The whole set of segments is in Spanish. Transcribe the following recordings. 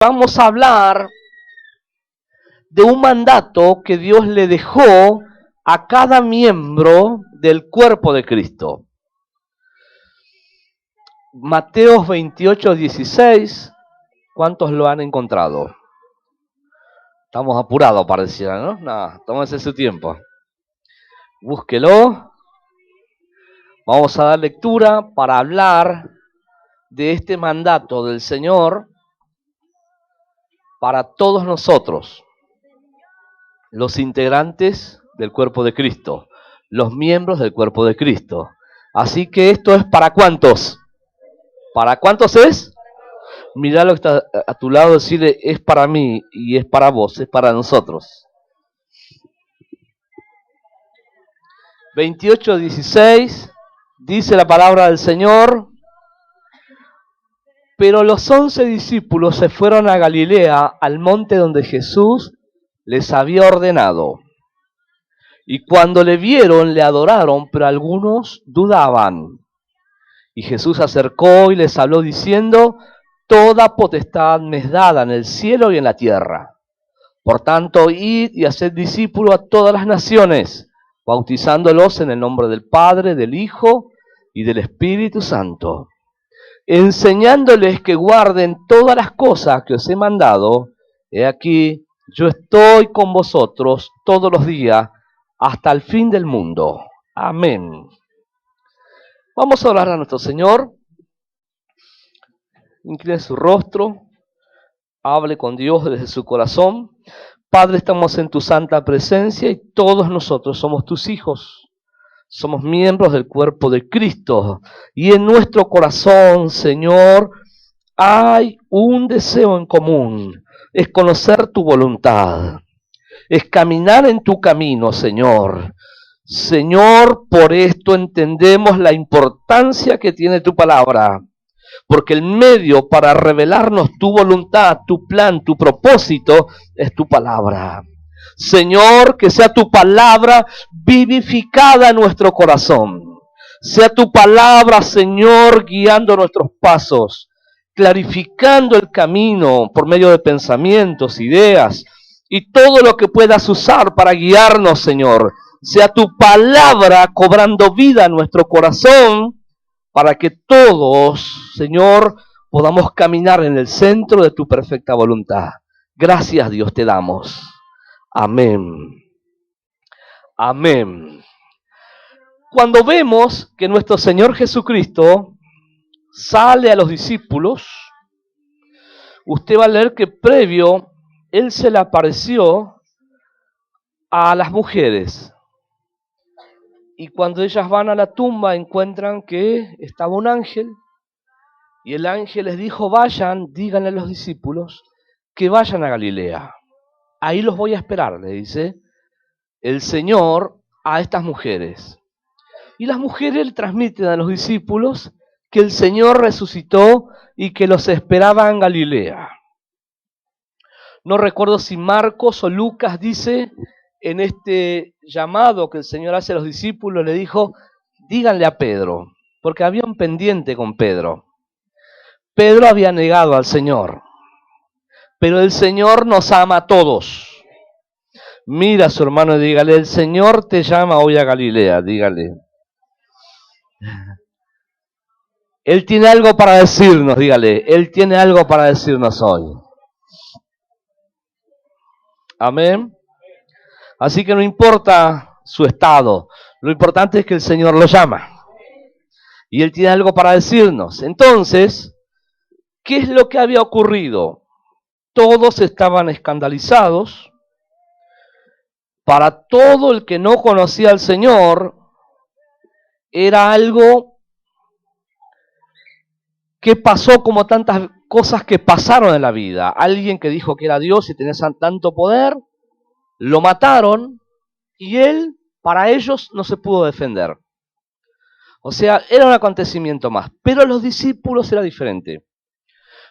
Vamos a hablar de un mandato que Dios le dejó a cada miembro del cuerpo de Cristo. Mateo 28:16, ¿cuántos lo han encontrado? Estamos apurados, pareciera, ¿no? Nada, tómese su tiempo. Búsquelo. Vamos a dar lectura para hablar de este mandato del Señor para todos nosotros, los integrantes del cuerpo de Cristo, los miembros del cuerpo de Cristo. Así que esto es ¿para cuántos? ¿Para cuántos es? Mirá lo que está a tu lado, decirle, es para mí y es para vos, es para nosotros. 28:16, dice la palabra del Señor: pero los 11 discípulos se fueron a Galilea, al monte donde Jesús les había ordenado. Y cuando le vieron, le adoraron, pero algunos dudaban. Y Jesús se acercó y les habló diciendo: toda potestad me es dada en el cielo y en la tierra. Por tanto, id y haced discípulos a todas las naciones, bautizándolos en el nombre del Padre, del Hijo y del Espíritu Santo, enseñándoles que guarden todas las cosas que os he mandado. He aquí, yo estoy con vosotros todos los días hasta el fin del mundo. Amén. Vamos a orar a nuestro Señor. Incline su rostro, hable con Dios desde su corazón. Padre, estamos en tu santa presencia y todos nosotros somos tus hijos. Somos miembros del cuerpo de Cristo. Y en nuestro corazón, Señor, hay un deseo en común. Es conocer tu voluntad. Es caminar en tu camino, Señor. Señor, por esto entendemos la importancia que tiene tu palabra. Porque el medio para revelarnos tu voluntad, tu plan, tu propósito, es tu palabra. Señor, que sea tu palabra vivificada en nuestro corazón. Sea tu palabra, Señor, guiando nuestros pasos, clarificando el camino por medio de pensamientos, ideas y todo lo que puedas usar para guiarnos, Señor. Sea tu palabra cobrando vida en nuestro corazón, para que todos, Señor, podamos caminar en el centro de tu perfecta voluntad. Gracias, Dios, te damos. Amén. Amén. Cuando vemos que nuestro Señor Jesucristo sale a los discípulos, usted va a leer que previo, Él se le apareció a las mujeres. Y cuando ellas van a la tumba encuentran que estaba un ángel, y el ángel les dijo: vayan, díganle a los discípulos que vayan a Galilea. Ahí los voy a esperar, le dice el Señor a estas mujeres. Y las mujeres le transmiten a los discípulos que el Señor resucitó y que los esperaba en Galilea. No recuerdo si Marcos o Lucas dice, en este llamado que el Señor hace a los discípulos, le dijo: díganle a Pedro, porque había un pendiente con Pedro. Pedro había negado al Señor, pero el Señor nos ama a todos. Mira a su hermano y dígale: el Señor te llama hoy a Galilea, dígale. Él tiene algo para decirnos, dígale, Él tiene algo para decirnos hoy. Amén. Así que no importa su estado, lo importante es que el Señor lo llama. Y Él tiene algo para decirnos. Entonces, ¿qué es lo que había ocurrido? Todos estaban escandalizados. Para todo el que no conocía al Señor, era algo que pasó como tantas cosas que pasaron en la vida. Alguien que dijo que era Dios y tenía tanto poder, lo mataron y él, para ellos, no se pudo defender. O sea, era un acontecimiento más. Pero a los discípulos era diferente,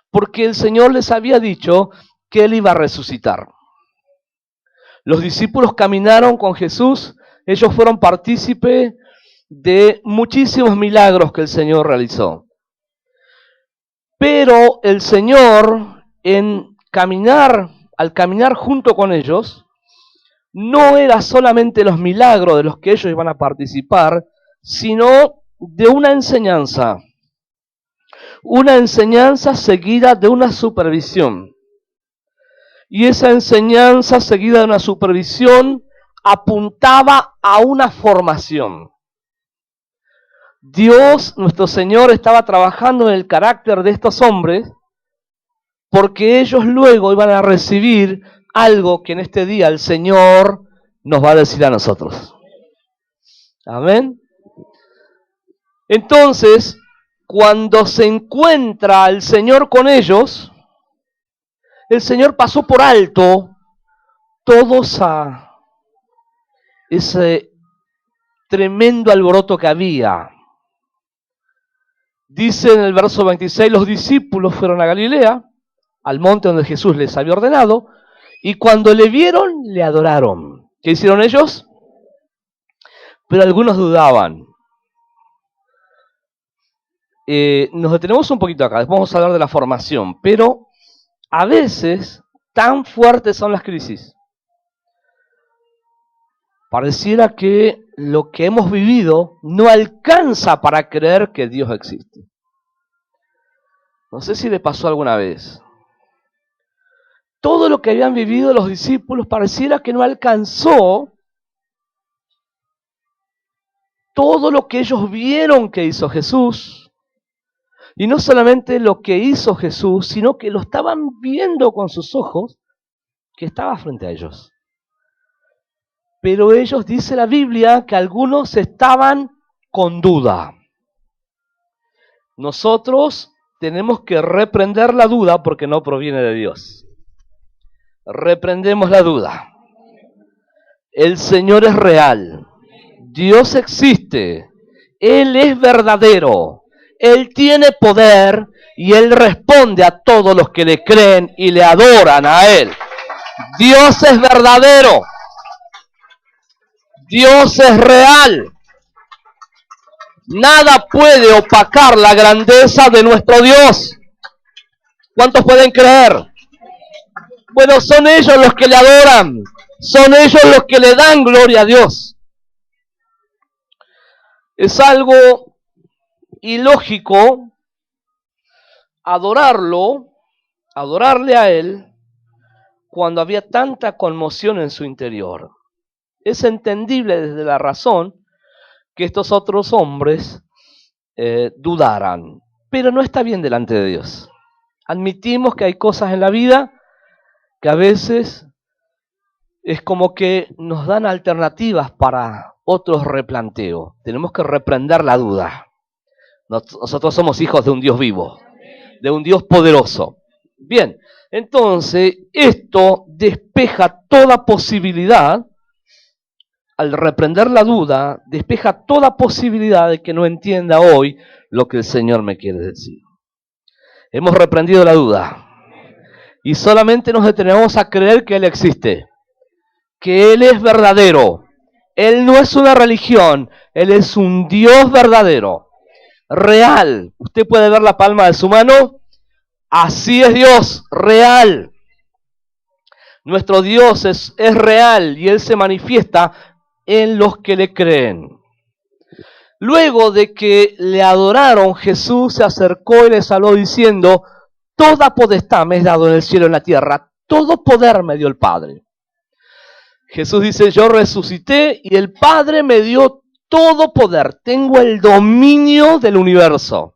porque el Señor les había dicho que Él iba a resucitar. Los discípulos caminaron con Jesús, ellos fueron partícipes de muchísimos milagros que el Señor realizó. Pero el Señor, en al caminar junto con ellos, no era solamente los milagros de los que ellos iban a participar, sino de una enseñanza seguida de una supervisión. Y esa enseñanza seguida de una supervisión apuntaba a una formación. Dios, nuestro Señor, estaba trabajando en el carácter de estos hombres porque ellos luego iban a recibir algo que en este día el Señor nos va a decir a nosotros. Amén. Entonces, cuando se encuentra el Señor con ellos, el Señor pasó por alto todos a ese tremendo alboroto que había. Dice en el verso 26, los discípulos fueron a Galilea, al monte donde Jesús les había ordenado, y cuando le vieron, le adoraron. ¿Qué hicieron ellos? Pero algunos dudaban. Nos detenemos un poquito acá, después vamos a hablar de la formación, pero a veces tan fuertes son las crisis. Pareciera que lo que hemos vivido no alcanza para creer que Dios existe. No sé si le pasó alguna vez. Todo lo que habían vivido los discípulos pareciera que no alcanzó todo lo que ellos vieron que hizo Jesús. Y no solamente lo que hizo Jesús, sino que lo estaban viendo con sus ojos, que estaba frente a ellos. Pero ellos, dice la Biblia, que algunos estaban con duda. Nosotros tenemos que reprender la duda porque no proviene de Dios. Reprendemos la duda. El Señor es real. Dios existe. Él es verdadero. Él tiene poder y Él responde a todos los que le creen y le adoran a Él. Dios es verdadero. Dios es real. Nada puede opacar la grandeza de nuestro Dios. ¿Cuántos pueden creer? Bueno, son ellos los que le adoran. Son ellos los que le dan gloria a Dios. Es algo ilógico adorarle a Él cuando había tanta conmoción en su interior. Es entendible desde la razón que estos otros hombres dudaran, pero no está bien delante de Dios. Admitimos que hay cosas en la vida que a veces es como que nos dan alternativas para otros replanteos. Tenemos que reprender la duda. Nosotros somos hijos de un Dios vivo, de un Dios poderoso. Bien, entonces esto despeja toda posibilidad, al reprender la duda, despeja toda posibilidad de que no entienda hoy lo que el Señor me quiere decir. Hemos reprendido la duda y solamente nos detenemos a creer que Él existe, que Él es verdadero. Él no es una religión, Él es un Dios verdadero. Real. Usted puede ver la palma de su mano. Así es Dios, real. Nuestro Dios es real y Él se manifiesta en los que le creen. Luego de que le adoraron, Jesús se acercó y les habló diciendo: toda potestad me es dado en el cielo y en la tierra, todo poder me dio el Padre. Jesús dice: yo resucité y el Padre me dio todo poder, tengo el dominio del universo.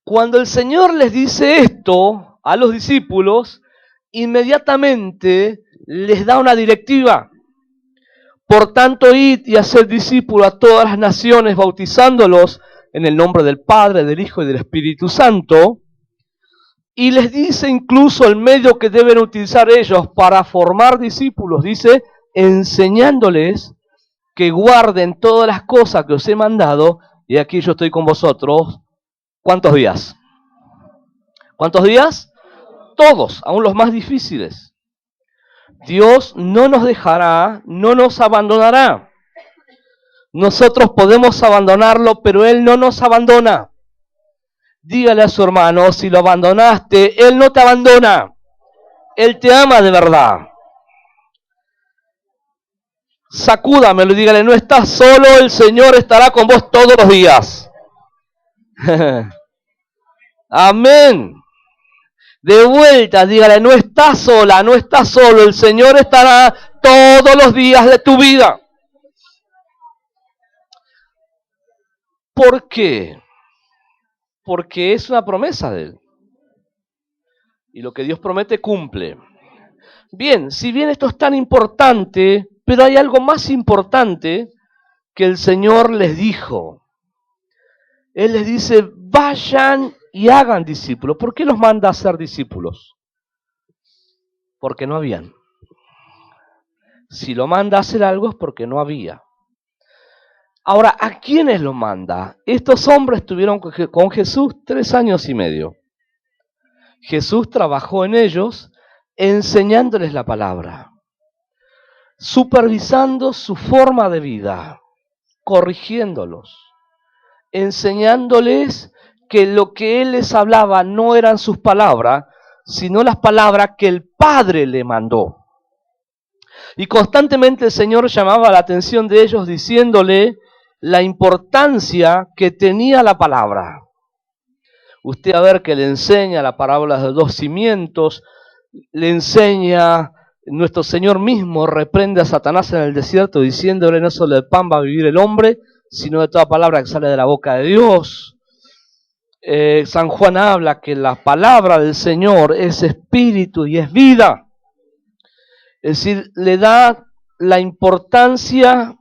Cuando el Señor les dice esto a los discípulos, inmediatamente les da una directiva. Por tanto, id y haced discípulos a todas las naciones, bautizándolos en el nombre del Padre, del Hijo y del Espíritu Santo. Y les dice incluso el medio que deben utilizar ellos para formar discípulos. Dice, enseñándoles que guarden todas las cosas que os he mandado, y aquí yo estoy con vosotros. ¿Cuántos días? ¿Cuántos días? Todos, aún los más difíciles. Dios no nos dejará, no nos abandonará. Nosotros podemos abandonarlo, pero Él no nos abandona. Dígale a su hermano, si lo abandonaste, Él no te abandona. Él te ama de verdad. Sacúdamelo y dígale, no estás solo, el Señor estará con vos todos los días. Amén. De vuelta, dígale, no estás sola, no estás solo, el Señor estará todos los días de tu vida. ¿Por qué? Porque es una promesa de Él. Y lo que Dios promete cumple. Bien, si bien esto es tan importante, pero hay algo más importante que el Señor les dijo. Él les dice, vayan y hagan discípulos. ¿Por qué los manda a hacer discípulos? Porque no habían. Si lo manda a hacer algo es porque no había. Ahora, ¿a quiénes lo manda? Estos hombres estuvieron con Jesús 3 años y medio. Jesús trabajó en ellos enseñándoles la palabra, supervisando su forma de vida, corrigiéndolos, enseñándoles que lo que Él les hablaba no eran sus palabras, sino las palabras que el Padre le mandó. Y constantemente el Señor llamaba la atención de ellos diciéndole la importancia que tenía la palabra. Usted a ver que le enseña la parábola de 2 cimientos, le enseña, nuestro Señor mismo reprende a Satanás en el desierto diciéndole no solo de pan va a vivir el hombre, sino de toda palabra que sale de la boca de Dios. San Juan habla que la palabra del Señor es espíritu y es vida. Es decir, le da la importancia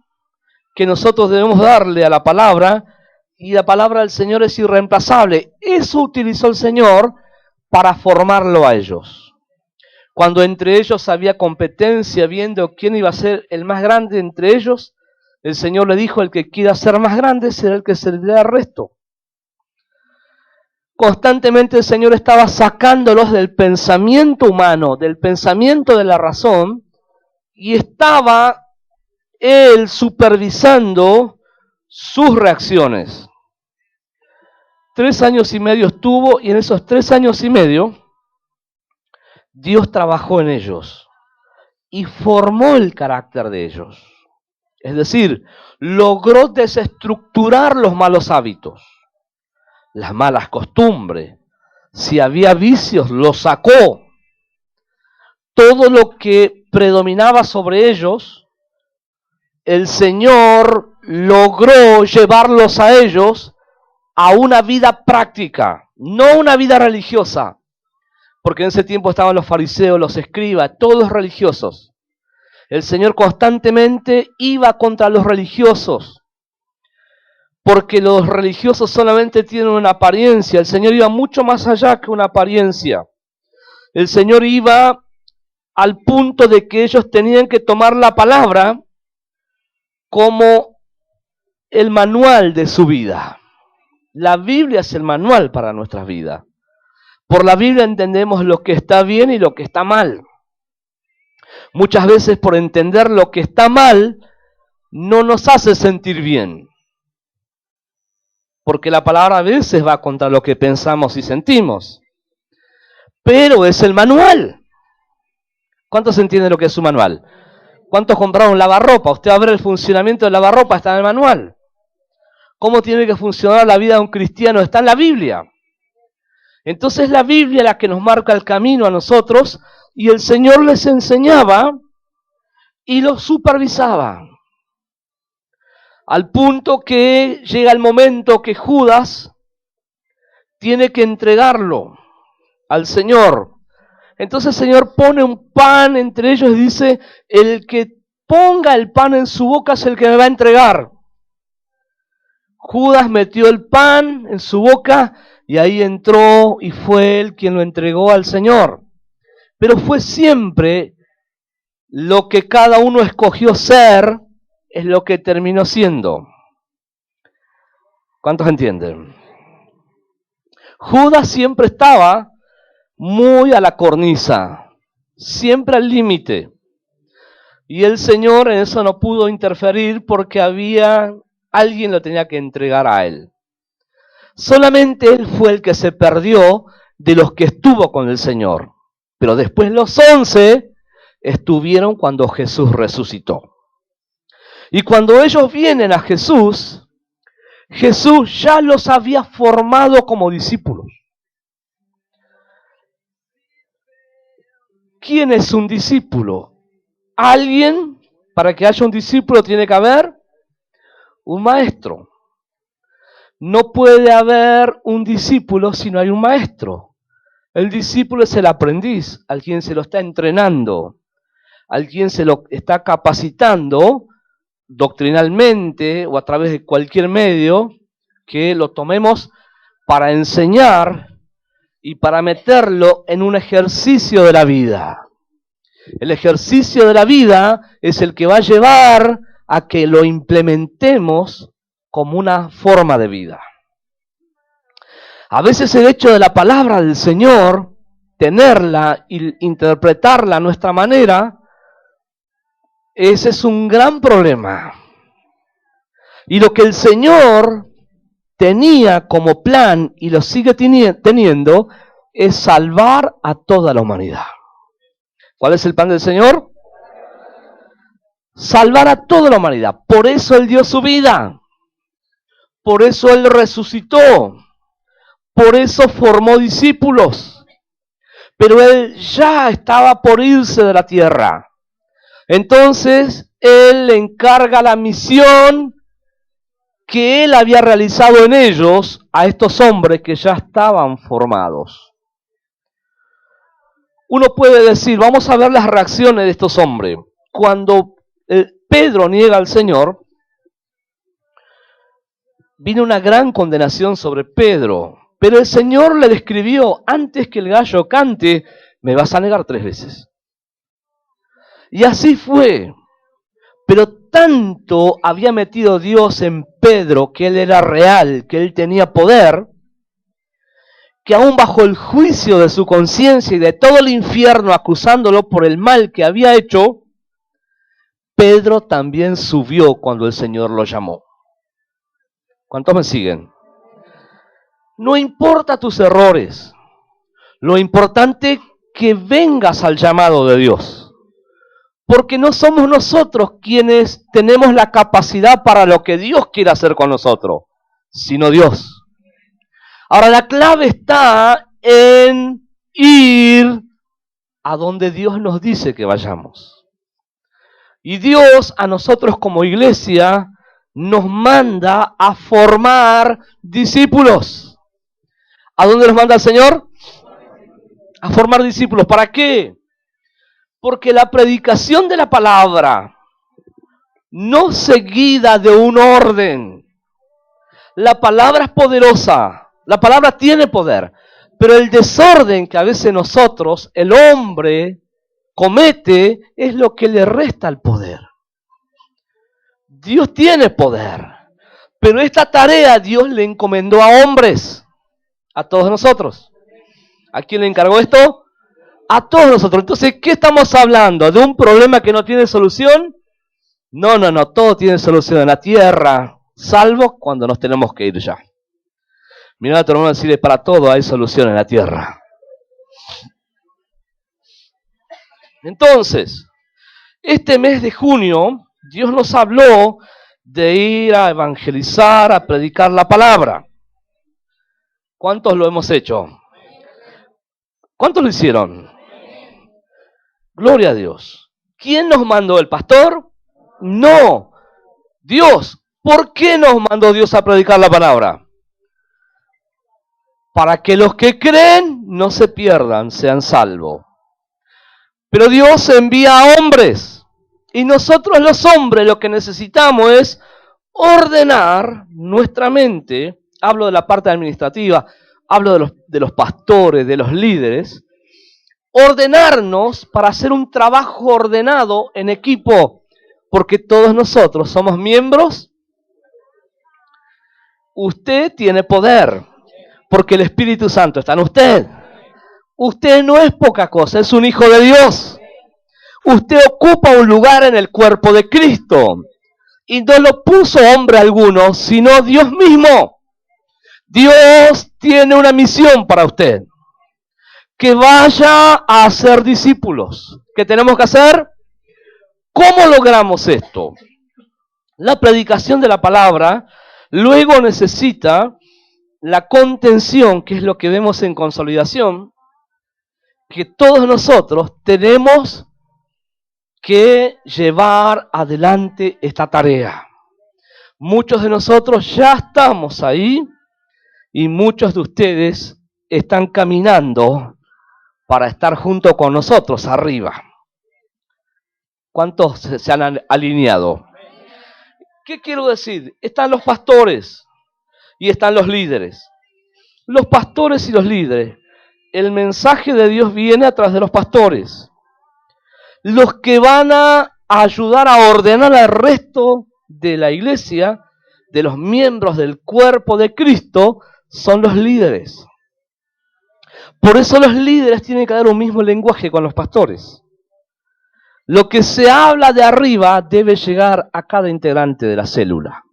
que nosotros debemos darle a la palabra, y la palabra del Señor es irreemplazable. Eso utilizó el Señor para formarlo a ellos. Cuando entre ellos había competencia, viendo quién iba a ser el más grande entre ellos, el Señor le dijo, el que quiera ser más grande será el que servirá al resto. Constantemente el Señor estaba sacándolos del pensamiento humano, del pensamiento de la razón, y estaba Él supervisando sus reacciones. 3 años y medio estuvo, y en esos 3 años y medio, Dios trabajó en ellos y formó el carácter de ellos. Es decir, logró desestructurar los malos hábitos, las malas costumbres. Si había vicios, los sacó. Todo lo que predominaba sobre ellos, el Señor logró llevarlos a ellos a una vida práctica, no una vida religiosa, porque en ese tiempo estaban los fariseos, los escribas, todos los religiosos. El Señor constantemente iba contra los religiosos, porque los religiosos solamente tienen una apariencia. El Señor iba mucho más allá que una apariencia. El Señor iba al punto de que ellos tenían que tomar la palabra como el manual de su vida. La Biblia es el manual para nuestras vidas. Por la Biblia entendemos lo que está bien y lo que está mal. Muchas veces por entender lo que está mal, no nos hace sentir bien. Porque la palabra a veces va contra lo que pensamos y sentimos. Pero es el manual. ¿Cuántos entienden lo que es un manual? ¿Cuántos compraron lavarropa? Usted va a ver el funcionamiento del lavarropa, está en el manual. ¿Cómo tiene que funcionar la vida de un cristiano? Está en la Biblia. Entonces la Biblia es la que nos marca el camino a nosotros, y el Señor les enseñaba y los supervisaba. Al punto que llega el momento que Judas tiene que entregarlo al Señor. Entonces el Señor pone un pan entre ellos y dice, el que ponga el pan en su boca es el que me va a entregar. Judas metió el pan en su boca y ahí entró y fue él quien lo entregó al Señor. Pero fue siempre lo que cada uno escogió ser, es lo que terminó siendo. ¿Cuántos entienden? Judas siempre estaba muy a la cornisa, siempre al límite. Y el Señor en eso no pudo interferir porque alguien lo tenía que entregar a él. Solamente él fue el que se perdió de los que estuvo con el Señor. Pero después los 11 estuvieron cuando Jesús resucitó. Y cuando ellos vienen a Jesús, Jesús ya los había formado como discípulos. ¿Quién es un discípulo? Alguien, para que haya un discípulo tiene que haber un maestro. No puede haber un discípulo si no hay un maestro. El discípulo es el aprendiz, al quien se lo está entrenando, al quien se lo está capacitando doctrinalmente o a través de cualquier medio que lo tomemos para enseñar y para meterlo en un ejercicio de la vida. El ejercicio de la vida es el que va a llevar a que lo implementemos como una forma de vida. A veces el hecho de la palabra del Señor, tenerla e interpretarla a nuestra manera, ese es un gran problema. Y lo que el Señor tenía como plan y lo sigue teniendo es salvar a toda la humanidad. ¿Cuál es el plan del Señor? Salvar a toda la humanidad. Por eso Él dio su vida. Por eso Él resucitó. Por eso formó discípulos. Pero Él ya estaba por irse de la tierra. Entonces Él le encarga la misión que Él había realizado en ellos a estos hombres que ya estaban formados. Uno puede decir, vamos a ver las reacciones de estos hombres. Cuando Pedro niega al Señor, vino una gran condenación sobre Pedro. Pero el Señor le describió, antes que el gallo cante, me vas a negar 3 veces. Y así fue. Pero tanto había metido Dios en Pedro, que él era real, que él tenía poder, que aún bajo el juicio de su conciencia y de todo el infierno acusándolo por el mal que había hecho, Pedro también subió cuando el Señor lo llamó. ¿Cuántos me siguen? No importa tus errores, lo importante es que vengas al llamado de Dios. Porque no somos nosotros quienes tenemos la capacidad para lo que Dios quiere hacer con nosotros, sino Dios. Ahora la clave está en ir a donde Dios nos dice que vayamos. Y Dios a nosotros como iglesia nos manda a formar discípulos. ¿A dónde nos manda el Señor? A formar discípulos. ¿Para qué? Porque la predicación de la palabra, no seguida de un orden. La palabra es poderosa, la palabra tiene poder, pero el desorden que a veces nosotros, el hombre, comete, es lo que le resta el poder. Dios tiene poder, pero esta tarea Dios le encomendó a hombres, a todos nosotros. ¿A quién le encargó esto? A todos nosotros. Entonces, ¿qué estamos hablando? ¿De un problema que no tiene solución? No, todo tiene solución en la tierra, salvo cuando nos tenemos que ir ya. Mirá a tu hermano y decirle, para todo hay solución en la tierra. Entonces, este mes de junio, Dios nos habló de ir a evangelizar, a predicar la palabra. ¿Cuántos lo hemos hecho? ¿Cuántos lo hicieron? Gloria a Dios. ¿Quién nos mandó? ¿El pastor? No. Dios. ¿Por qué nos mandó Dios a predicar la palabra? Para que los que creen no se pierdan, sean salvos. Pero Dios envía a hombres. Y nosotros los hombres lo que necesitamos es ordenar nuestra mente. Hablo de la parte administrativa, hablo de los pastores, de los líderes. Ordenarnos para hacer un trabajo ordenado en equipo. Porque todos nosotros somos miembros. Usted tiene poder. Porque el Espíritu Santo está en usted. Usted no es poca cosa, es un hijo de Dios. Usted ocupa un lugar en el cuerpo de Cristo. Y no lo puso hombre alguno, sino Dios mismo. Dios tiene una misión para usted. Que vaya a hacer discípulos. ¿Qué tenemos que hacer? ¿Cómo logramos esto? La predicación de la palabra luego necesita la contención, que es lo que vemos en consolidación, que todos nosotros tenemos que llevar adelante esta tarea. Muchos de nosotros ya estamos ahí y muchos de ustedes están caminando para estar junto con nosotros arriba. ¿Cuántos se han alineado? ¿Qué quiero decir? Están los pastores y están los líderes. Los pastores y los líderes. El mensaje de Dios viene a través de los pastores. Los que van a ayudar a ordenar al resto de la iglesia, de los miembros del cuerpo de Cristo, son los líderes. Por eso los líderes tienen que dar un mismo lenguaje con los pastores. Lo que se habla de arriba debe llegar a cada integrante de la célula.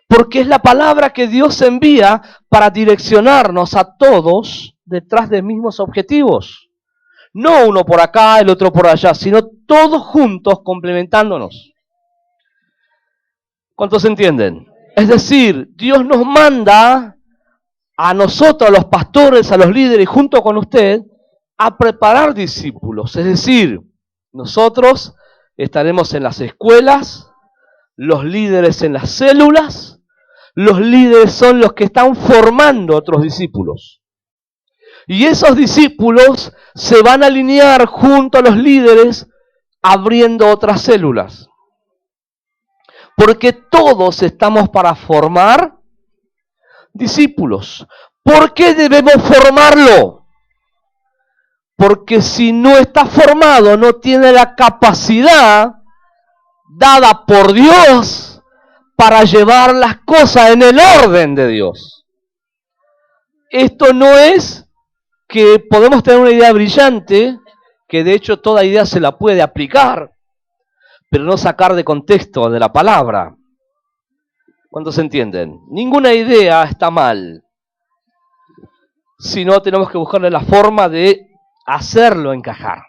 Porque es la palabra que Dios envía para direccionarnos a todos detrás de mismos objetivos. No uno por acá, el otro por allá, sino todos juntos complementándonos. ¿Cuántos entienden? Es decir, Dios nos manda a nosotros, a los pastores, a los líderes, junto con usted, a preparar discípulos. Es decir, nosotros estaremos en las escuelas, los líderes en las células, los líderes son los que están formando otros discípulos. Y esos discípulos se van a alinear junto a los líderes abriendo otras células. Porque todos estamos para formar discípulos. ¿Por qué debemos formarlo? Porque si no está formado, no tiene la capacidad dada por Dios para llevar las cosas en el orden de Dios. Esto no es que podemos tener una idea brillante, que de hecho toda idea se la puede aplicar, pero no sacar de contexto de la palabra. ¿Cuántos entienden? Ninguna idea está mal, sino tenemos que buscarle la forma de hacerlo encajar,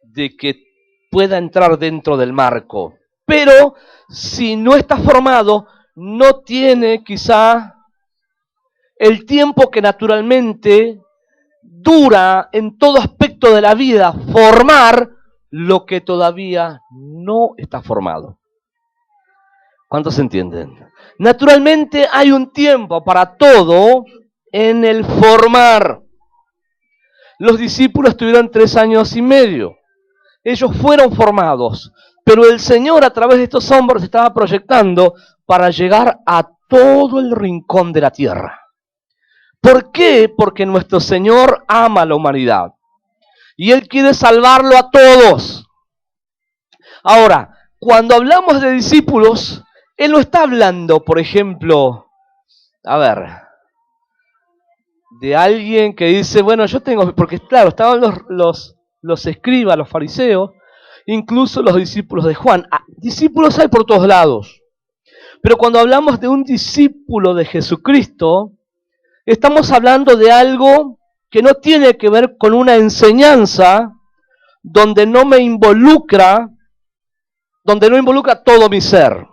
de que pueda entrar dentro del marco. Pero si no está formado, no tiene quizá el tiempo que naturalmente dura en todo aspecto de la vida formar lo que todavía no está formado. ¿Cuántos entienden? Naturalmente hay un tiempo para todo en el formar. Los discípulos tuvieron 3 años y medio. Ellos fueron formados, pero el Señor a través de estos hombres estaba proyectando para llegar a todo el rincón de la tierra. ¿Por qué? Porque nuestro Señor ama a la humanidad y Él quiere salvarlo a todos. Ahora, cuando hablamos de discípulos, Él no está hablando, por ejemplo, de alguien que dice, bueno, yo tengo, porque claro, estaban los escribas, los fariseos, incluso los discípulos de Juan. Discípulos hay por todos lados. Pero cuando hablamos de un discípulo de Jesucristo, estamos hablando de algo que no tiene que ver con una enseñanza donde no involucra todo mi ser.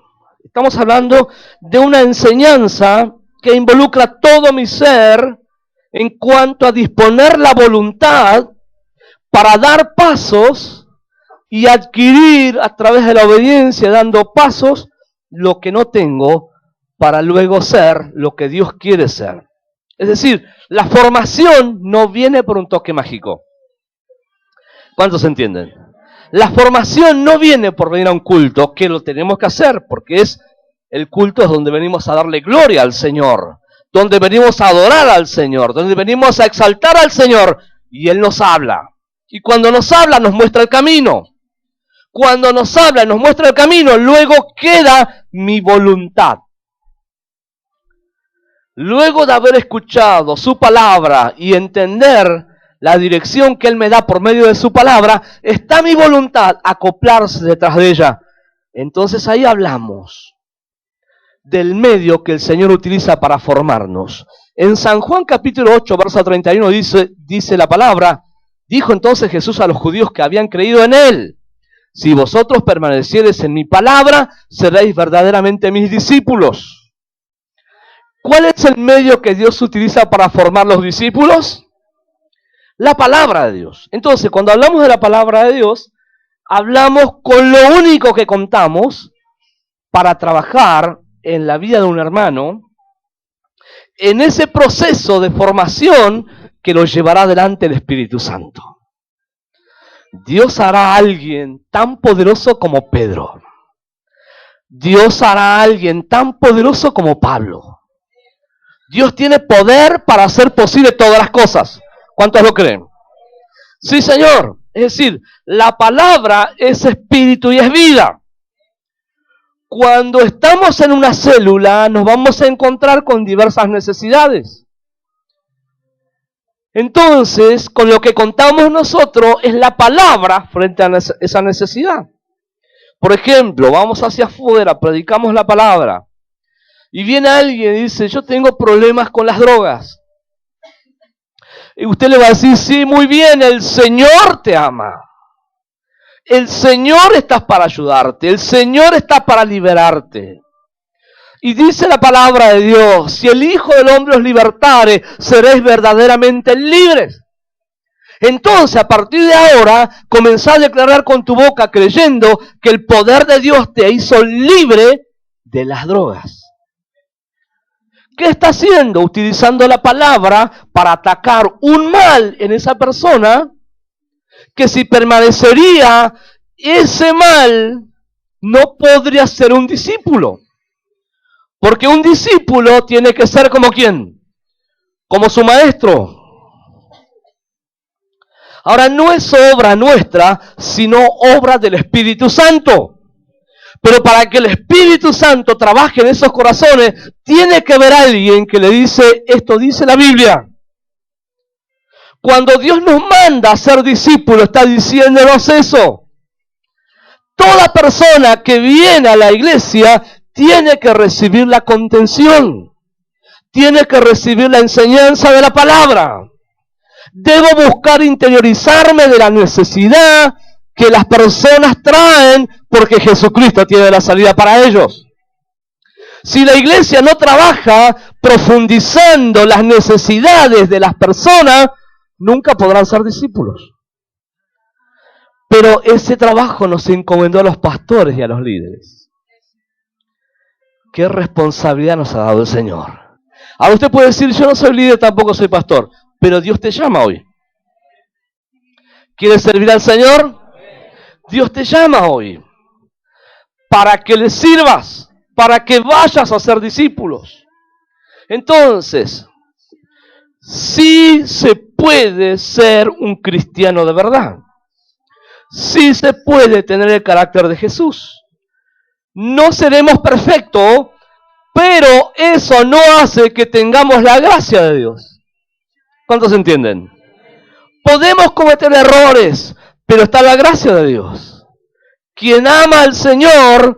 Estamos hablando de una enseñanza que involucra todo mi ser en cuanto a disponer la voluntad para dar pasos y adquirir a través de la obediencia, dando pasos, lo que no tengo para luego ser lo que Dios quiere ser. Es decir, la formación no viene por un toque mágico. ¿Cuántos entienden? La formación no viene por venir a un culto, que lo tenemos que hacer, porque el culto es donde venimos a darle gloria al Señor, donde venimos a adorar al Señor, donde venimos a exaltar al Señor, y Él nos habla. Y cuando nos habla, nos muestra el camino. Cuando nos habla y nos muestra el camino, luego queda mi voluntad. Luego de haber escuchado su palabra y entender la dirección que Él me da por medio de su palabra, está mi voluntad acoplarse detrás de ella. Entonces ahí hablamos del medio que el Señor utiliza para formarnos. En San Juan capítulo 8, verso 31 dice la palabra, dijo entonces Jesús a los judíos que habían creído en Él, si vosotros permaneciereis en mi palabra, seréis verdaderamente mis discípulos. ¿Cuál es el medio que Dios utiliza para formar los discípulos? La palabra de Dios. Entonces, cuando hablamos de la palabra de Dios, hablamos con lo único que contamos para trabajar en la vida de un hermano, en ese proceso de formación que lo llevará adelante el Espíritu Santo. Dios hará a alguien tan poderoso como Pedro. Dios hará a alguien tan poderoso como Pablo. Dios tiene poder para hacer posible todas las cosas. ¿Cuántos lo creen? Sí, Señor. Es decir, la palabra es espíritu y es vida. Cuando estamos en una célula, nos vamos a encontrar con diversas necesidades. Entonces, con lo que contamos nosotros es la palabra frente a esa necesidad. Por ejemplo, vamos hacia afuera, predicamos la palabra, y viene alguien y dice, yo tengo problemas con las drogas. Y usted le va a decir, sí, muy bien, el Señor te ama. El Señor está para ayudarte, el Señor está para liberarte. Y dice la palabra de Dios, si el Hijo del Hombre os libertare, seréis verdaderamente libres. Entonces, a partir de ahora, comenzá a declarar con tu boca, creyendo que el poder de Dios te hizo libre de las drogas. ¿Qué está haciendo? Utilizando la palabra para atacar un mal en esa persona, que si permanecería ese mal, no podría ser un discípulo. Porque un discípulo tiene que ser como ¿quién? Como su maestro. Ahora, no es obra nuestra, sino obra del Espíritu Santo. Pero para que el Espíritu Santo trabaje en esos corazones, tiene que haber alguien que le dice, esto dice la Biblia. Cuando Dios nos manda a ser discípulos, está diciéndonos eso. Toda persona que viene a la iglesia tiene que recibir la contención, tiene que recibir la enseñanza de la palabra. Debo buscar interiorizarme de la necesidad que las personas traen, porque Jesucristo tiene la salida para ellos. Si la iglesia no trabaja profundizando las necesidades de las personas, nunca podrán ser discípulos. Pero ese trabajo nos encomendó a los pastores y a los líderes. ¿Qué responsabilidad nos ha dado el Señor? Ahora usted puede decir, yo no soy líder, tampoco soy pastor, pero Dios te llama hoy. ¿Quieres servir al Señor? Dios te llama hoy para que le sirvas, para que vayas a ser discípulos. Entonces, sí se puede ser un cristiano de verdad. Sí se puede tener el carácter de Jesús. No seremos perfectos, pero eso no hace que tengamos la gracia de Dios. ¿Cuántos entienden? Podemos cometer errores, pero está la gracia de Dios. Quien ama al Señor,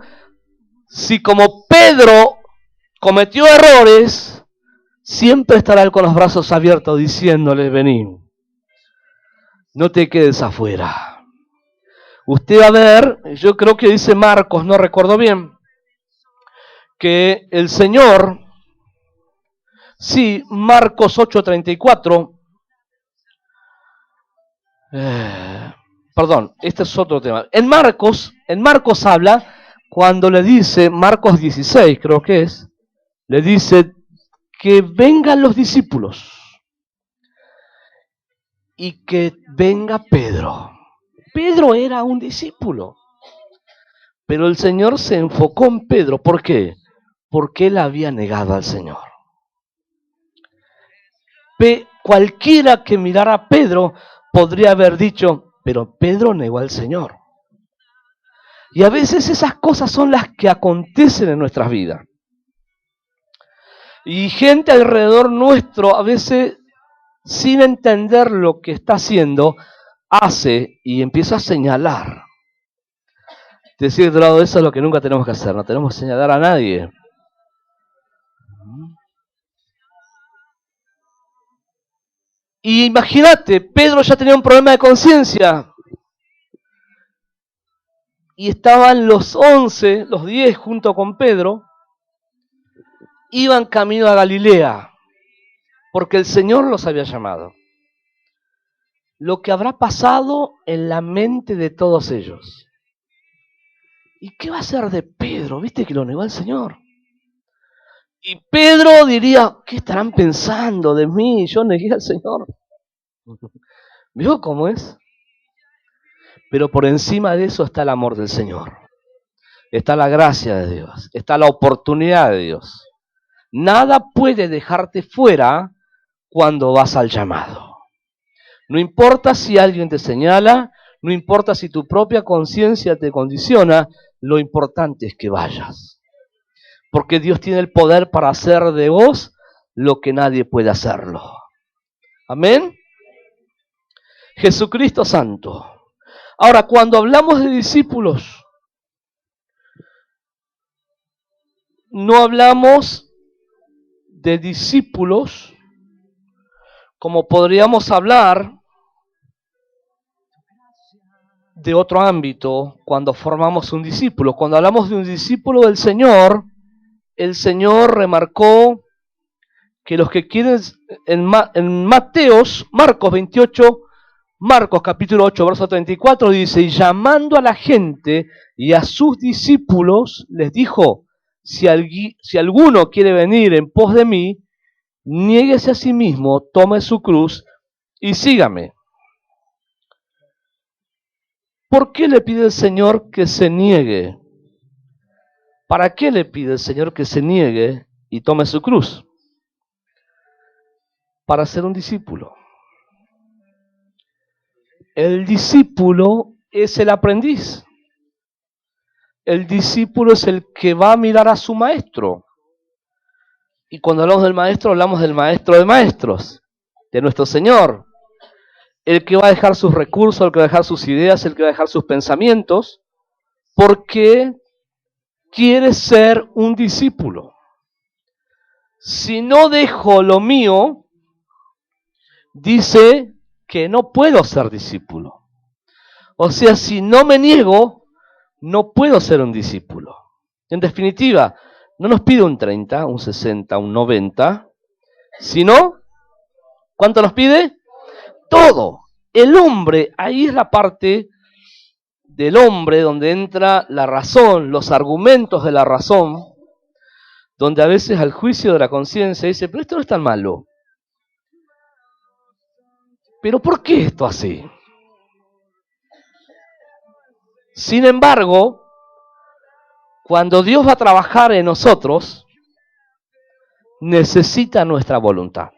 si como Pedro cometió errores, siempre estará con los brazos abiertos diciéndole, vení, no te quedes afuera. Usted va a ver, yo creo que dice Marcos, no recuerdo bien, que el Señor, sí, Marcos 8:34, perdón, este es otro tema. En Marcos habla, cuando le dice, Marcos 16 creo que es, le dice que vengan los discípulos y que venga Pedro. Pedro era un discípulo, pero el Señor se enfocó en Pedro. ¿Por qué? Porque él había negado al Señor. Cualquiera que mirara a Pedro podría haber dicho, pero Pedro negó al Señor. Y a veces esas cosas son las que acontecen en nuestras vidas. Y gente alrededor nuestro, a veces, sin entender lo que está haciendo, hace y empieza a señalar. Decir de lado, eso es lo que nunca tenemos que hacer, no tenemos que señalar a nadie. Y imagínate, Pedro ya tenía un problema de conciencia. Y estaban los 11, los 10 junto con Pedro, iban camino a Galilea, porque el Señor los había llamado. Lo que habrá pasado en la mente de todos ellos. ¿Y qué va a ser de Pedro? ¿Viste que lo negó al Señor? Y Pedro diría, ¿qué estarán pensando de mí? Yo negué al Señor. ¿Vio cómo es? Pero por encima de eso está el amor del Señor. Está la gracia de Dios. Está la oportunidad de Dios. Nada puede dejarte fuera cuando vas al llamado. No importa si alguien te señala, no importa si tu propia conciencia te condiciona, lo importante es que vayas. Porque Dios tiene el poder para hacer de vos lo que nadie puede hacerlo. Amén. Jesucristo Santo. Ahora, cuando hablamos de discípulos, no hablamos de discípulos como podríamos hablar de otro ámbito cuando formamos un discípulo. Cuando hablamos de un discípulo del Señor, el Señor remarcó que los que quieren, en Marcos 28, Marcos capítulo 8, verso 34, dice, y llamando a la gente y a sus discípulos, les dijo, si alguno quiere venir en pos de mí, niéguese a sí mismo, tome su cruz y sígame. ¿Por qué le pide el Señor que se niegue? ¿Para qué le pide el Señor que se niegue y tome su cruz? Para ser un discípulo. El discípulo es el aprendiz. El discípulo es el que va a mirar a su maestro. Y cuando hablamos del maestro, hablamos del maestro de maestros, de nuestro Señor. El que va a dejar sus recursos, el que va a dejar sus ideas, el que va a dejar sus pensamientos, porque quiere ser un discípulo. Si no dejo lo mío, dice que no puedo ser discípulo. O sea, si no me niego, no puedo ser un discípulo. En definitiva, no nos pide un 30, un 60, un 90, sino, ¿cuánto nos pide? Todo. El hombre, ahí es la parte del hombre donde entra la razón, los argumentos de la razón, donde a veces al juicio de la conciencia dice, pero esto no es tan malo. ¿Pero por qué esto así? Sin embargo, cuando Dios va a trabajar en nosotros, necesita nuestra voluntad.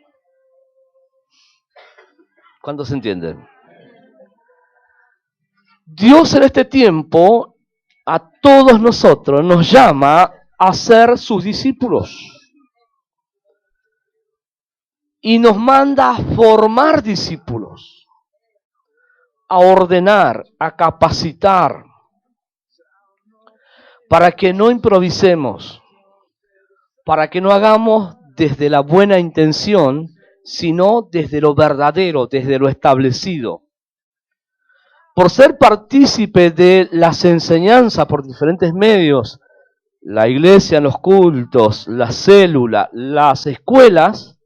¿Cuántos se entienden? Dios en este tiempo, a todos nosotros, nos llama a ser sus discípulos. Y nos manda a formar discípulos, a ordenar, a capacitar, para que no improvisemos, para que no hagamos desde la buena intención, sino desde lo verdadero, desde lo establecido. Por ser partícipe de las enseñanzas por diferentes medios, la iglesia en los cultos, la célula, las escuelas,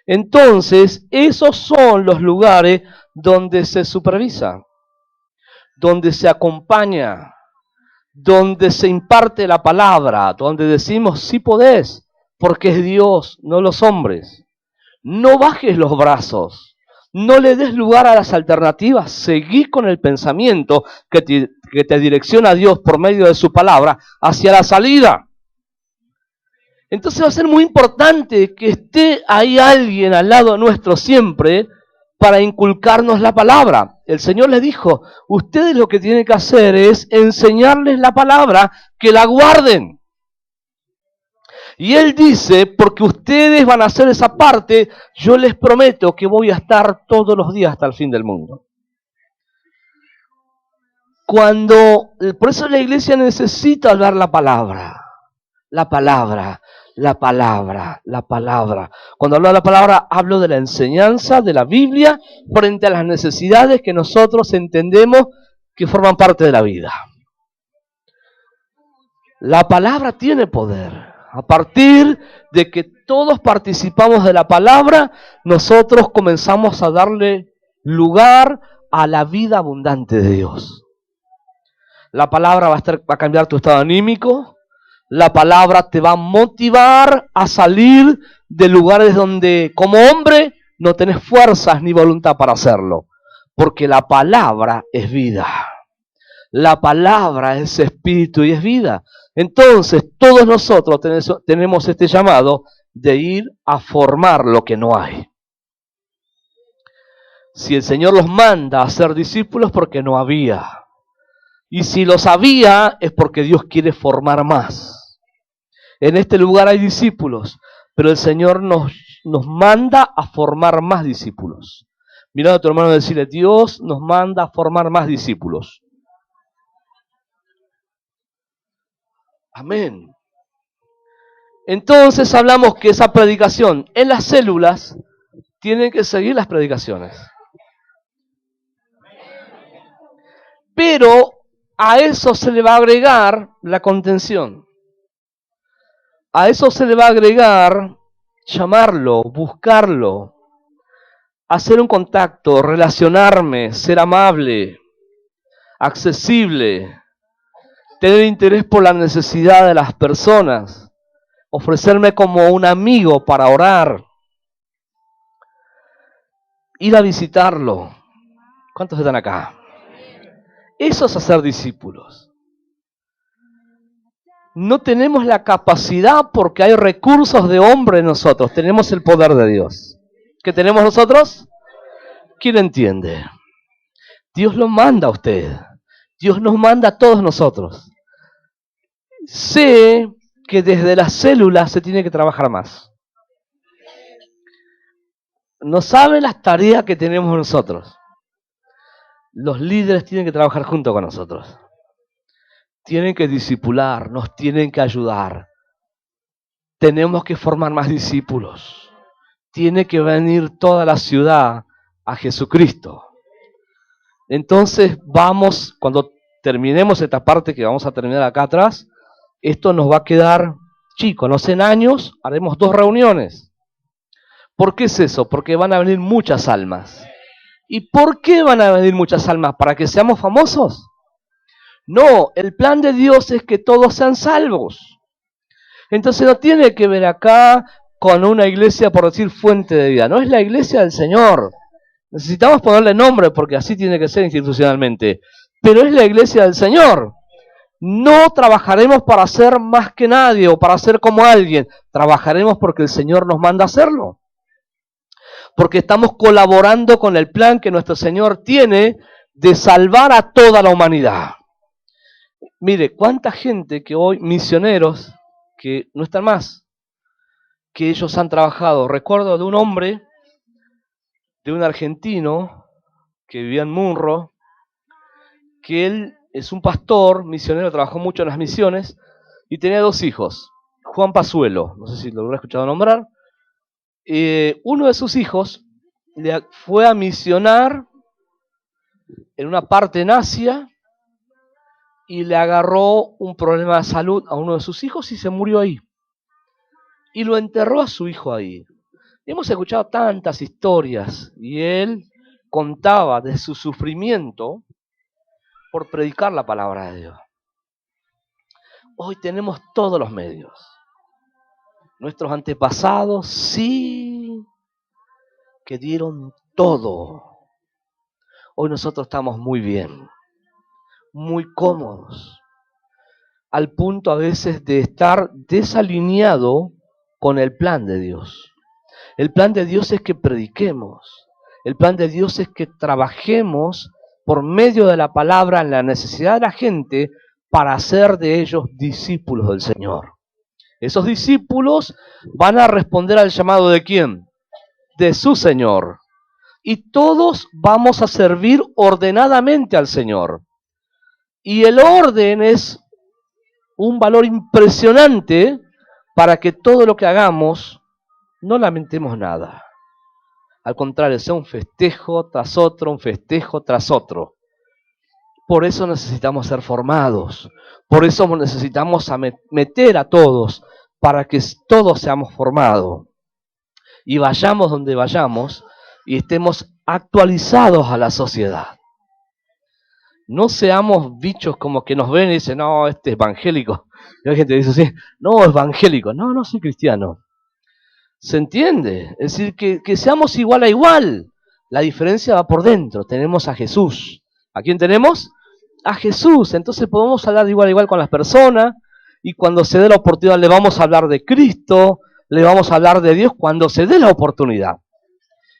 entonces esos son los lugares donde se supervisa, donde se acompaña, donde se imparte la palabra, donde decimos sí podés, porque es Dios, no los hombres. No bajes los brazos, no le des lugar a las alternativas, seguí con el pensamiento que te direcciona a Dios por medio de su palabra hacia la salida. Entonces va a ser muy importante que esté ahí alguien al lado nuestro siempre para inculcarnos la palabra. El Señor les dijo, ustedes lo que tienen que hacer es enseñarles la palabra, que la guarden. Y Él dice, porque ustedes van a hacer esa parte, yo les prometo que voy a estar todos los días hasta el fin del mundo. Por eso la iglesia necesita hablar la palabra. La palabra. La palabra, la palabra. Cuando hablo de la palabra, hablo de la enseñanza de la Biblia frente a las necesidades que nosotros entendemos que forman parte de la vida. La palabra tiene poder. A partir de que todos participamos de la palabra, nosotros comenzamos a darle lugar a la vida abundante de Dios. La palabra va a cambiar tu estado anímico. La palabra te va a motivar a salir de lugares donde como hombre no tenés fuerzas ni voluntad para hacerlo. Porque la palabra es vida. La palabra es espíritu y es vida. Entonces todos nosotros tenemos este llamado de ir a formar lo que no hay. Si el Señor los manda a ser discípulos, porque no había. Y si los había, es porque Dios quiere formar más. En este lugar hay discípulos, pero el Señor nos manda a formar más discípulos. Mirá a tu hermano y decirle, Dios nos manda a formar más discípulos. Amén. Entonces hablamos que esa predicación en las células tienen que seguir las predicaciones. Pero a eso se le va a agregar la contención. A eso se le va a agregar llamarlo, buscarlo, hacer un contacto, relacionarme, ser amable, accesible, tener interés por la necesidad de las personas, ofrecerme como un amigo para orar, ir a visitarlo. ¿Cuántos están acá? Eso es hacer discípulos. No tenemos la capacidad porque hay recursos de hombre en nosotros. Tenemos el poder de Dios. ¿Qué tenemos nosotros? ¿Quién entiende? Dios lo manda a usted. Dios nos manda a todos nosotros. Sé que desde las células se tiene que trabajar más. No saben las tareas que tenemos nosotros. Los líderes tienen que trabajar junto con nosotros. Tienen que discipular, nos tienen que ayudar. Tenemos que formar más discípulos. Tiene que venir toda la ciudad a Jesucristo. Entonces vamos, cuando terminemos esta parte que vamos a terminar acá atrás, esto nos va a quedar chico. No sé, en años haremos 2 reuniones. ¿Por qué es eso? Porque van a venir muchas almas. ¿Y por qué van a venir muchas almas? ¿Para que seamos famosos? No, el plan de Dios es que todos sean salvos. Entonces no tiene que ver acá con una iglesia, por decir, fuente de vida. No es la iglesia del Señor. Necesitamos ponerle nombre porque así tiene que ser institucionalmente. Pero es la iglesia del Señor. No trabajaremos para ser más que nadie o para ser como alguien. Trabajaremos porque el Señor nos manda a hacerlo. Porque estamos colaborando con el plan que nuestro Señor tiene de salvar a toda la humanidad. Mire, cuánta gente que hoy, misioneros, que no están más, que ellos han trabajado. Recuerdo de un hombre, de un argentino, que vivía en Munro, que él es un pastor, misionero, trabajó mucho en las misiones, y tenía 2 hijos. Juan Pazuelo, no sé si lo habrá escuchado nombrar. Uno de sus hijos fue a misionar en una parte en Asia, y le agarró un problema de salud a uno de sus hijos y se murió ahí. Y lo enterró a su hijo ahí. Hemos escuchado tantas historias y él contaba de su sufrimiento por predicar la palabra de Dios. Hoy tenemos todos los medios. Nuestros antepasados sí que dieron todo. Hoy nosotros estamos muy bien, muy cómodos, al punto a veces de estar desalineado con el plan de Dios. El plan de Dios es que prediquemos. El plan de Dios es que trabajemos por medio de la palabra en la necesidad de la gente para hacer de ellos discípulos del Señor. Esos discípulos van a responder al llamado ¿de quién? De su Señor. Y todos vamos a servir ordenadamente al Señor. Y el orden es un valor impresionante para que todo lo que hagamos no lamentemos nada. Al contrario, sea un festejo tras otro, un festejo tras otro. Por eso necesitamos ser formados. Por eso necesitamos meter a todos para que todos seamos formados. Y vayamos donde vayamos y estemos actualizados a la sociedad. No seamos bichos como que nos ven y dicen, no, este es evangélico. Y hay gente que dice así, no, evangélico. No, no soy cristiano. ¿Se entiende? Es decir, que seamos igual a igual. La diferencia va por dentro. Tenemos a Jesús. ¿A quién tenemos? A Jesús. Entonces podemos hablar de igual a igual con las personas. Y cuando se dé la oportunidad le vamos a hablar de Cristo. Le vamos a hablar de Dios cuando se dé la oportunidad.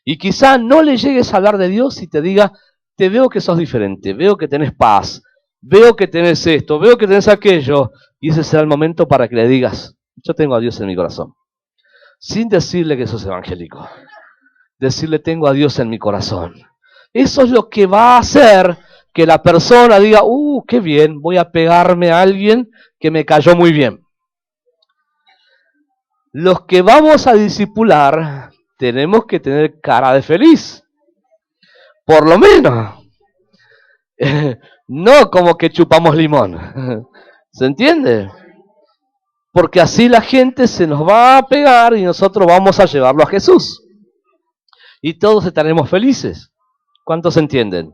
Y quizá no le llegues a hablar de Dios y te diga, te veo que sos diferente. Veo que tenés paz. Veo que tenés esto. Veo que tenés aquello. Y ese será el momento para que le digas, yo tengo a Dios en mi corazón. Sin decirle que sos evangélico. Decirle, tengo a Dios en mi corazón. Eso es lo que va a hacer que la persona diga, qué bien, voy a pegarme a alguien que me cayó muy bien. Los que vamos a discipular, tenemos que tener cara de feliz. Por lo menos. No como que chupamos limón. ¿Se entiende? Porque así la gente se nos va a pegar y nosotros vamos a llevarlo a Jesús. Y todos estaremos felices. ¿Cuántos entienden?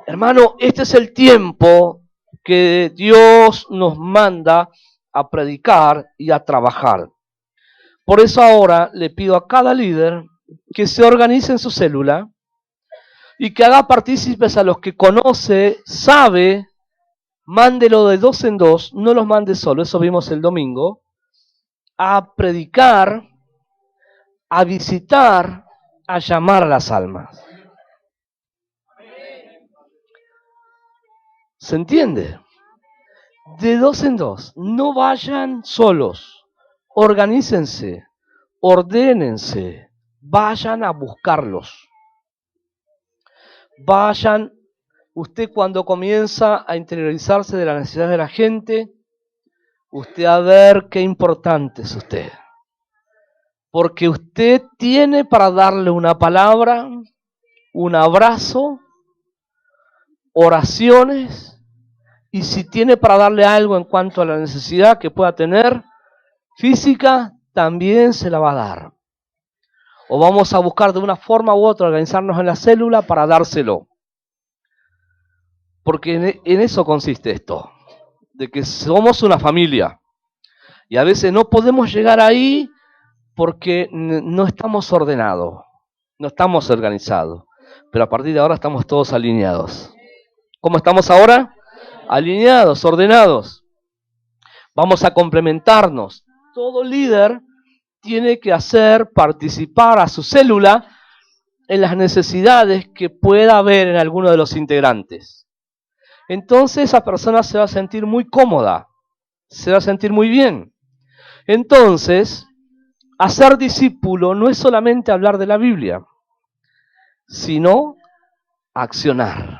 Hermano, este es el tiempo que Dios nos manda a predicar y a trabajar. Por eso ahora le pido a cada líder que se organice en su célula y que haga partícipes a los que conoce, sabe. Mándelo de 2 en 2, no los mande solo, eso vimos el domingo, a predicar, a visitar, a llamar a las almas. ¿Se entiende? De 2 en 2, no vayan solos, organícense, ordénense, vayan a buscarlos. Vayan. Usted cuando comienza a interiorizarse de la necesidad de la gente, usted va a ver qué importante es usted. Porque usted tiene para darle una palabra, un abrazo, oraciones, y si tiene para darle algo en cuanto a la necesidad que pueda tener física, también se la va a dar. O vamos a buscar de una forma u otra organizarnos en la célula para dárselo. Porque en eso consiste esto, de que somos una familia. Y a veces no podemos llegar ahí porque no estamos ordenados, no estamos organizados. Pero a partir de ahora estamos todos alineados. ¿Cómo estamos ahora? Alineados, ordenados. Vamos a complementarnos. Todo líder tiene que hacer participar a su célula en las necesidades que pueda haber en alguno de los integrantes. Entonces esa persona se va a sentir muy cómoda, se va a sentir muy bien. Entonces, hacer discípulo no es solamente hablar de la Biblia, sino accionar,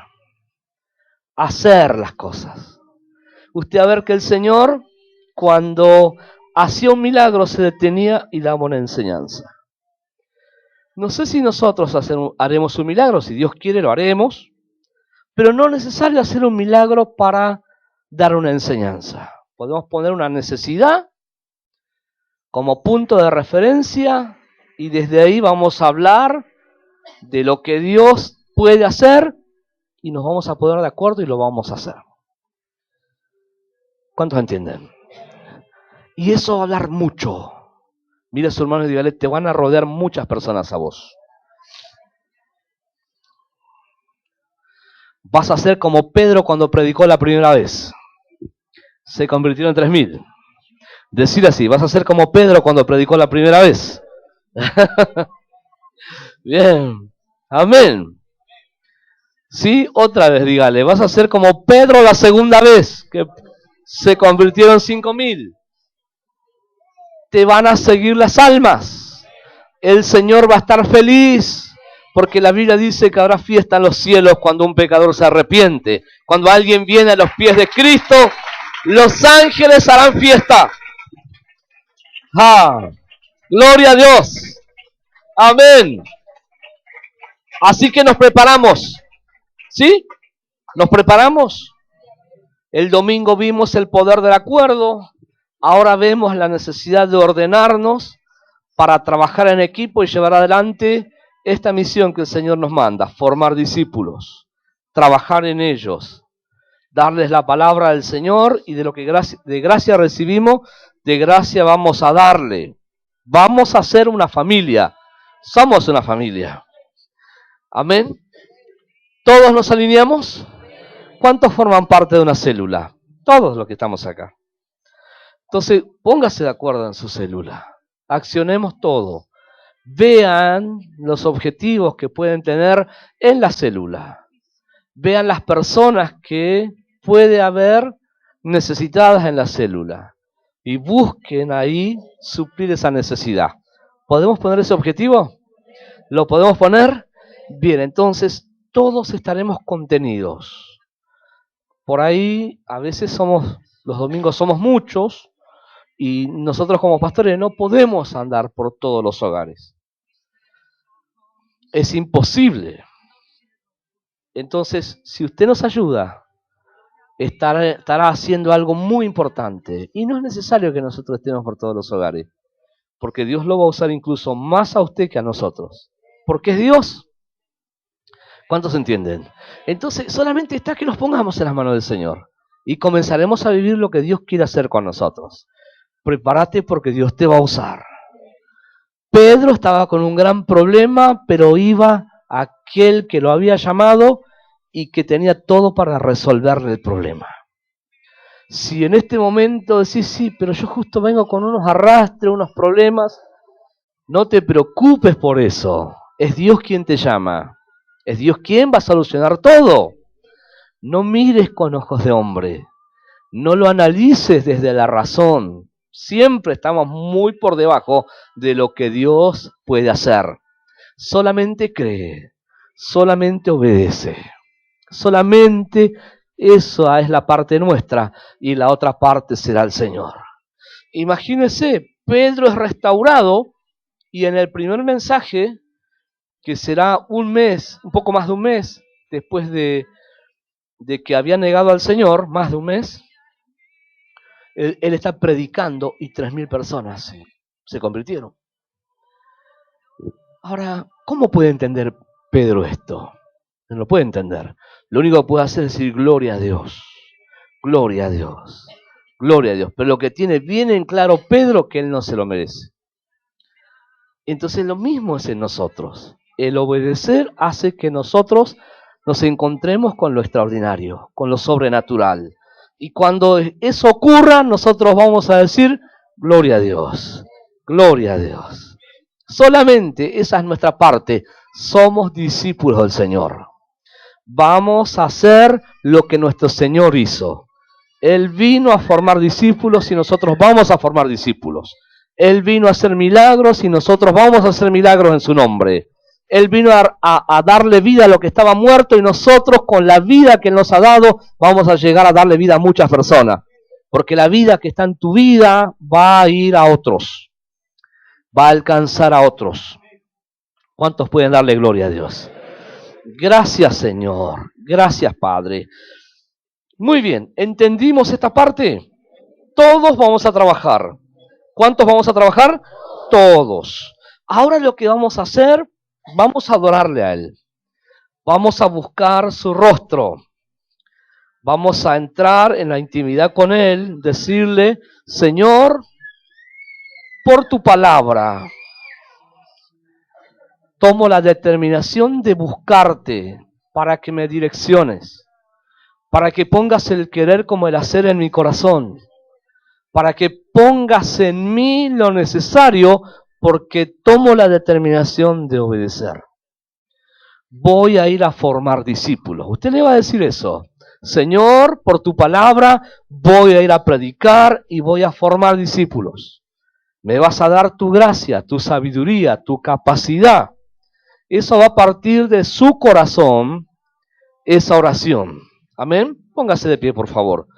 hacer las cosas. Usted va a ver que el Señor, cuando hacía un milagro, se detenía y daba una enseñanza. No sé si nosotros haremos un milagro, si Dios quiere lo haremos, pero no es necesario hacer un milagro para dar una enseñanza. Podemos poner una necesidad como punto de referencia y desde ahí vamos a hablar de lo que Dios puede hacer y nos vamos a poner de acuerdo y lo vamos a hacer. ¿Cuántos entienden? Y eso va a hablar mucho. Mira a su hermano y dígale, te van a rodear muchas personas a vos. Vas a ser como Pedro cuando predicó la primera vez. Se convirtieron en 3000. Decir así, vas a ser como Pedro cuando predicó la primera vez. Bien, amén. Sí, otra vez dígale, vas a ser como Pedro la segunda vez, que se convirtieron 5000. Te van a seguir las almas. El Señor va a estar feliz. Porque la Biblia dice que habrá fiesta en los cielos cuando un pecador se arrepiente. Cuando alguien viene a los pies de Cristo, los ángeles harán fiesta. ¡Ah! ¡Gloria a Dios! ¡Amén! Así que nos preparamos. ¿Sí? ¿Nos preparamos? El domingo vimos el poder del acuerdo. Ahora vemos la necesidad de ordenarnos para trabajar en equipo y llevar adelante esta misión que el Señor nos manda, formar discípulos, trabajar en ellos, darles la palabra del Señor y de lo que de gracia recibimos, de gracia vamos a darle. Vamos a ser una familia, somos una familia. Amén. ¿Todos nos alineamos? ¿Cuántos forman parte de una célula? Todos los que estamos acá. Entonces, póngase de acuerdo en su célula. Accionemos todo. Vean los objetivos que pueden tener en la célula. Vean las personas que puede haber necesitadas en la célula. Y busquen ahí suplir esa necesidad. ¿Podemos poner ese objetivo? ¿Lo podemos poner? Bien, entonces todos estaremos contenidos. Por ahí, a veces los domingos somos muchos, y nosotros como pastores no podemos andar por todos los hogares. Es imposible. Entonces, si usted nos ayuda, estará haciendo algo muy importante. Y no es necesario que nosotros estemos por todos los hogares, porque Dios lo va a usar incluso más a usted que a nosotros. Porque es Dios. ¿Cuántos entienden? Entonces, solamente está que nos pongamos en las manos del Señor y comenzaremos a vivir lo que Dios quiere hacer con nosotros. Prepárate porque Dios te va a usar. Pedro estaba con un gran problema, pero iba a aquel que lo había llamado y que tenía todo para resolverle el problema. Si en este momento decís, sí, pero yo justo vengo con unos arrastres, unos problemas, no te preocupes por eso. Es Dios quien te llama. Es Dios quien va a solucionar todo. No mires con ojos de hombre. No lo analices desde la razón. Siempre estamos muy por debajo de lo que Dios puede hacer. Solamente cree, solamente obedece. Solamente esa es la parte nuestra y la otra parte será el Señor. Imagínense, Pedro es restaurado y en el primer mensaje, que será un mes, un poco más de un mes, después de que había negado al Señor, más de un mes, él está predicando y 3.000 personas se convirtieron. Ahora, ¿cómo puede entender Pedro esto? No lo puede entender. Lo único que puede hacer es decir gloria a Dios, gloria a Dios, gloria a Dios. Pero lo que tiene bien en claro Pedro, que él no se lo merece. Entonces lo mismo es en nosotros. El obedecer hace que nosotros nos encontremos con lo extraordinario, con lo sobrenatural. Y cuando eso ocurra, nosotros vamos a decir, gloria a Dios, gloria a Dios. Solamente esa es nuestra parte. Somos discípulos del Señor. Vamos a hacer lo que nuestro Señor hizo. Él vino a formar discípulos y nosotros vamos a formar discípulos. Él vino a hacer milagros y nosotros vamos a hacer milagros en su nombre. Él vino a darle vida a lo que estaba muerto y nosotros con la vida que Él nos ha dado vamos a llegar a darle vida a muchas personas. Porque la vida que está en tu vida va a ir a otros. Va a alcanzar a otros. ¿Cuántos pueden darle gloria a Dios? Gracias, Señor. Gracias, Padre. Muy bien, ¿entendimos esta parte? Todos vamos a trabajar. ¿Cuántos vamos a trabajar? Todos. Ahora lo que vamos a hacer, vamos a adorarle a Él. Vamos a buscar su rostro. Vamos a entrar en la intimidad con Él, decirle, Señor, por tu palabra, tomo la determinación de buscarte para que me direcciones, para que pongas el querer como el hacer en mi corazón, para que pongas en mí lo necesario, porque tomo la determinación de obedecer. Voy a ir a formar discípulos. Usted le va a decir eso. Señor, por tu palabra voy a ir a predicar y voy a formar discípulos. Me vas a dar tu gracia, tu sabiduría, tu capacidad. Eso va a partir de su corazón, esa oración. Amén. Póngase de pie, por favor.